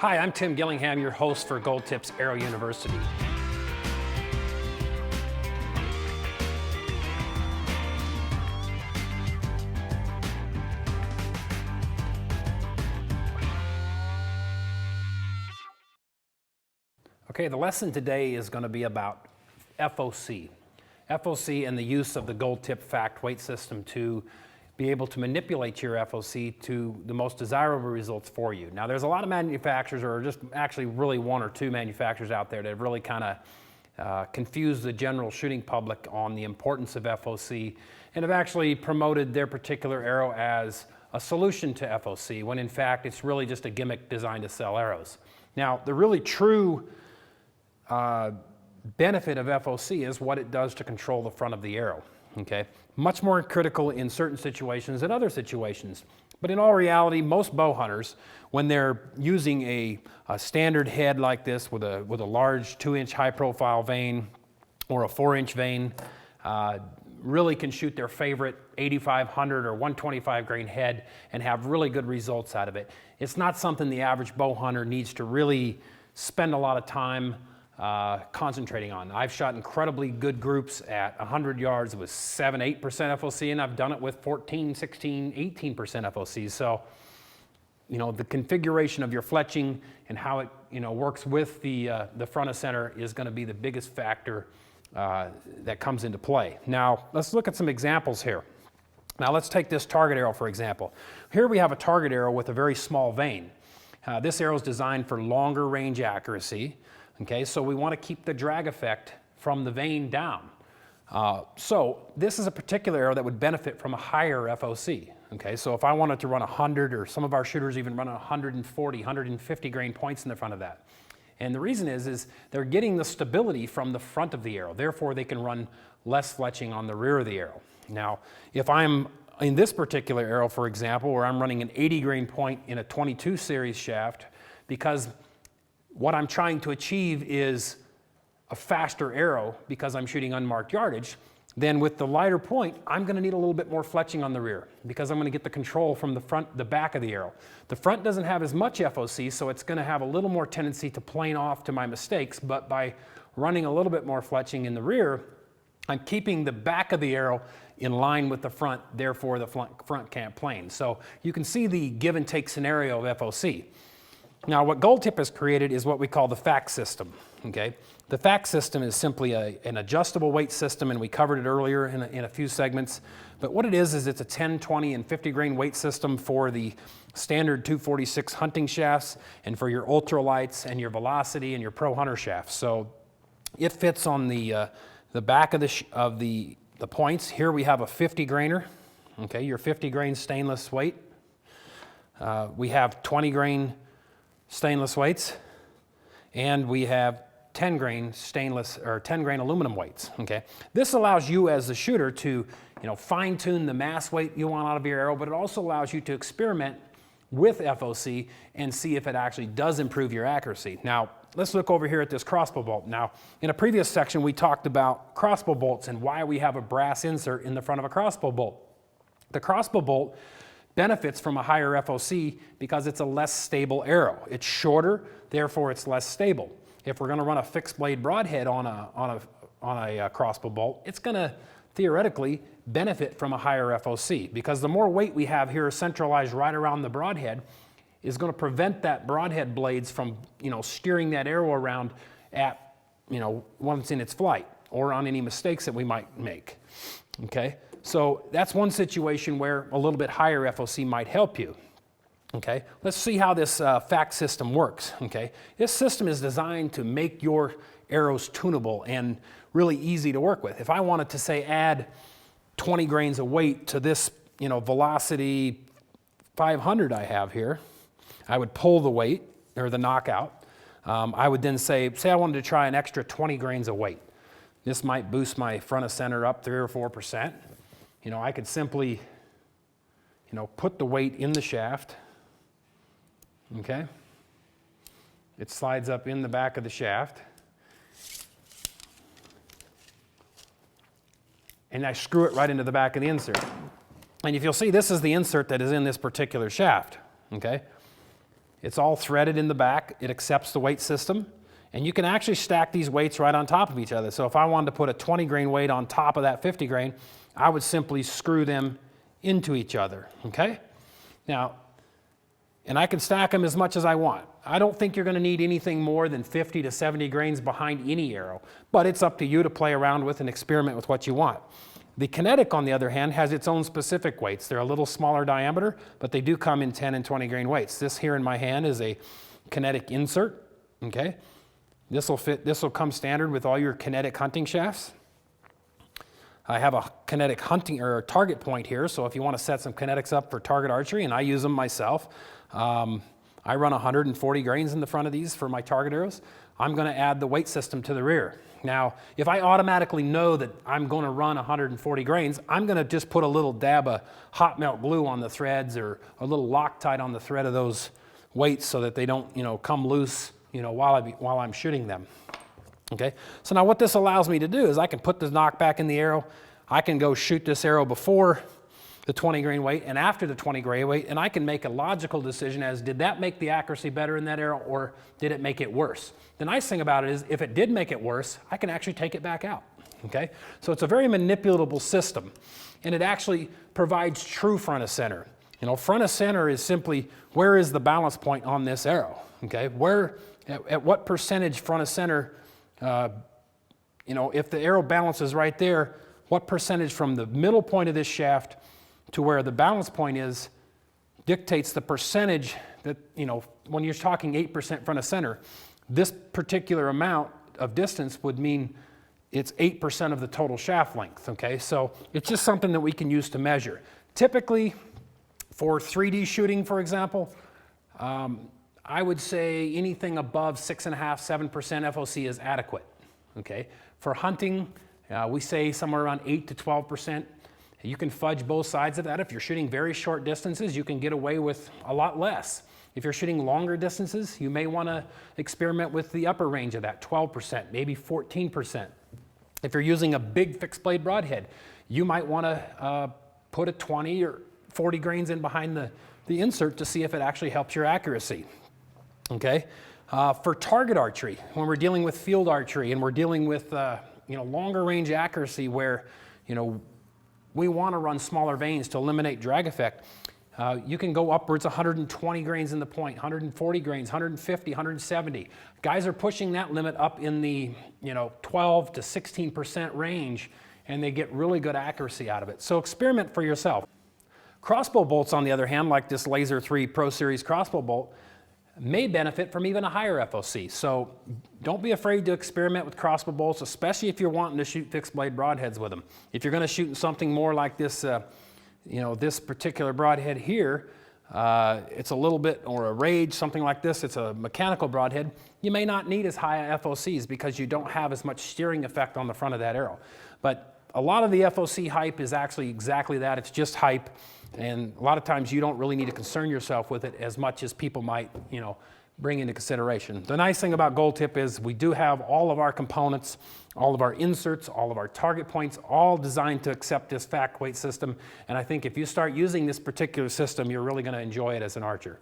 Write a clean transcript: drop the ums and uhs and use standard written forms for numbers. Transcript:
Hi, I'm Tim Gillingham, your host for Gold Tips Aero University. Okay, the lesson today is going to be about FOC. FOC and the use of the Gold Tip FACT weight system to be able to manipulate your FOC to the most desirable results for you. Now, there's a lot of manufacturers, or just actually really one or two manufacturers out there that have really kind of confused the general shooting public on the importance of FOC and have actually promoted their particular arrow as a solution to FOC, when in fact it's really just a gimmick designed to sell arrows. Now, the really true benefit of FOC is what it does to control the front of the arrow. Okay, much more critical in certain situations than other situations. But in all reality, most bow hunters, when they're using a standard head like this with a large 2-inch high-profile vane or a 4-inch vane, really can shoot their favorite 8500 or 125 grain head and have really good results out of it. It's not something the average bow hunter needs to really spend a lot of time concentrating on. I've shot incredibly good groups at 100 yards with 7-8% FOC, and I've done it with 14, 16, 18% FOC. So, you know, the configuration of your fletching and how it, you know, works with the front of center is going to be the biggest factor that comes into play. Now, let's look at some examples here. Now, let's take this target arrow, for example. Here we have a target arrow with a very small vane. This arrow is designed for longer range accuracy. Okay, so we want to keep the drag effect from the vane down. So this is a particular arrow that would benefit from a higher FOC. Okay, so if I wanted to run 100, or some of our shooters even run 140, 150 grain points in the front of that. And the reason is they're getting the stability from the front of the arrow. Therefore, they can run less fletching on the rear of the arrow. Now, if I'm in this particular arrow, for example, where I'm running an 80 grain point in a 22 series shaft, because what I'm trying to achieve is a faster arrow because I'm shooting unmarked yardage, then with the lighter point, I'm going to need a little bit more fletching on the rear because I'm going to get the control from the back of the arrow. The front doesn't have as much FOC, so it's going to have a little more tendency to plane off to my mistakes, but by running a little bit more fletching in the rear, I'm keeping the back of the arrow in line with the front, therefore the front can't plane. So you can see the give and take scenario of FOC. Now, what Gold Tip has created is what we call the Fax System. Okay? The Fax System is simply an adjustable weight system, and we covered it earlier in a few segments. But what it is it's a 10, 20, and 50 grain weight system for the standard 246 hunting shafts and for your ultralights and your velocity and your pro hunter shafts. So it fits on the back of the points. Here we have a 50 grainer. Okay, your 50 grain stainless weight. We have 20 grain stainless weights, and we have 10 grain stainless or 10 grain aluminum weights. Okay, this allows you as the shooter to, you know, fine tune the mass weight you want out of your arrow, but it also allows you to experiment with FOC and see if it actually does improve your accuracy. Now, let's look over here at this crossbow bolt. Now, in a previous section, we talked about crossbow bolts and why we have a brass insert in the front of a crossbow bolt. The crossbow bolt benefits from a higher FOC because it's a less stable arrow. It's shorter, therefore it's less stable. If we're going to run a fixed blade broadhead on a crossbow bolt, it's going to theoretically benefit from a higher FOC because the more weight we have here centralized right around the broadhead is going to prevent that broadhead blades from, you know, steering that arrow around at, you know, once in its flight or on any mistakes that we might make. Okay? So that's one situation where a little bit higher FOC might help you. Okay, let's see how this Fax system works. Okay, this system is designed to make your arrows tunable and really easy to work with. If I wanted to say add 20 grains of weight to this, you know, velocity 500 I have here, I would pull the weight or the knockout. I would then say I wanted to try an extra 20 grains of weight. This might boost my front of center up 3 or 4%. You know, I could simply, you know, put the weight in the shaft. Okay? It slides up in the back of the shaft. And I screw it right into the back of the insert. And if you'll see, this is the insert that is in this particular shaft. Okay? It's all threaded in the back. It accepts the weight system. And you can actually stack these weights right on top of each other. So if I wanted to put a 20 grain weight on top of that 50 grain, I would simply screw them into each other, okay? Now, and I can stack them as much as I want. I don't think you're going to need anything more than 50 to 70 grains behind any arrow, but it's up to you to play around with and experiment with what you want. The kinetic, on the other hand, has its own specific weights. They're a little smaller diameter, but they do come in 10 and 20 grain weights. This here in my hand is a kinetic insert, okay? This will come standard with all your kinetic hunting shafts. I have a kinetic hunting or target point here, so if you want to set some kinetics up for target archery, and I use them myself, I run 140 grains in the front of these for my target arrows. I'm going to add the weight system to the rear. Now, if I automatically know that I'm going to run 140 grains, I'm going to just put a little dab of hot melt glue on the threads or a little Loctite on the thread of those weights so that they don't, come loose, while I'm shooting them. Okay, so now what this allows me to do is I can put the knockback in the arrow. I can go shoot this arrow before the 20 grain weight and after the 20 grain weight, and I can make a logical decision as, did that make the accuracy better in that arrow or did it make it worse? The nice thing about it is if it did make it worse, I can actually take it back out. Okay, so it's a very manipulatable system, and it actually provides true front of center. Front of center is simply where is the balance point on this arrow? Okay, at what percentage front of center, if the arrow balances right there, what percentage from the middle point of this shaft to where the balance point is dictates the percentage that, when you're talking 8% front of center, this particular amount of distance would mean it's 8% of the total shaft length, okay? So it's just something that we can use to measure. Typically, for 3D shooting, for example, I would say anything above 6.5%, 7% FOC is adequate, okay? For hunting, we say somewhere around 8 to 12%. You can fudge both sides of that. If you're shooting very short distances, you can get away with a lot less. If you're shooting longer distances, you may want to experiment with the upper range of that, 12%, maybe 14%. If you're using a big fixed blade broadhead, you might want to put a 20 or 40 grains in behind the insert to see if it actually helps your accuracy. Okay, for target archery, when we're dealing with field archery and we're dealing with longer range accuracy where we want to run smaller vanes to eliminate drag effect, you can go upwards 120 grains in the point, 140 grains, 150, 170. Guys are pushing that limit up in the 12 to 16% range, and they get really good accuracy out of it. So experiment for yourself. Crossbow bolts, on the other hand, like this Laser 3 Pro Series crossbow bolt, may benefit from even a higher FOC. So don't be afraid to experiment with crossbow bolts, especially if you're wanting to shoot fixed blade broadheads with them. If you're going to shoot something more like this, this particular broadhead here, it's a little bit, or a Rage, something like this, it's a mechanical broadhead, you may not need as high FOCs because you don't have as much steering effect on the front of that arrow. But a lot of the FOC hype is actually exactly that, it's just hype. And a lot of times you don't really need to concern yourself with it as much as people might, bring into consideration. The nice thing about Gold Tip is we do have all of our components, all of our inserts, all of our target points, all designed to accept this FACT weight system. And I think if you start using this particular system, you're really going to enjoy it as an archer.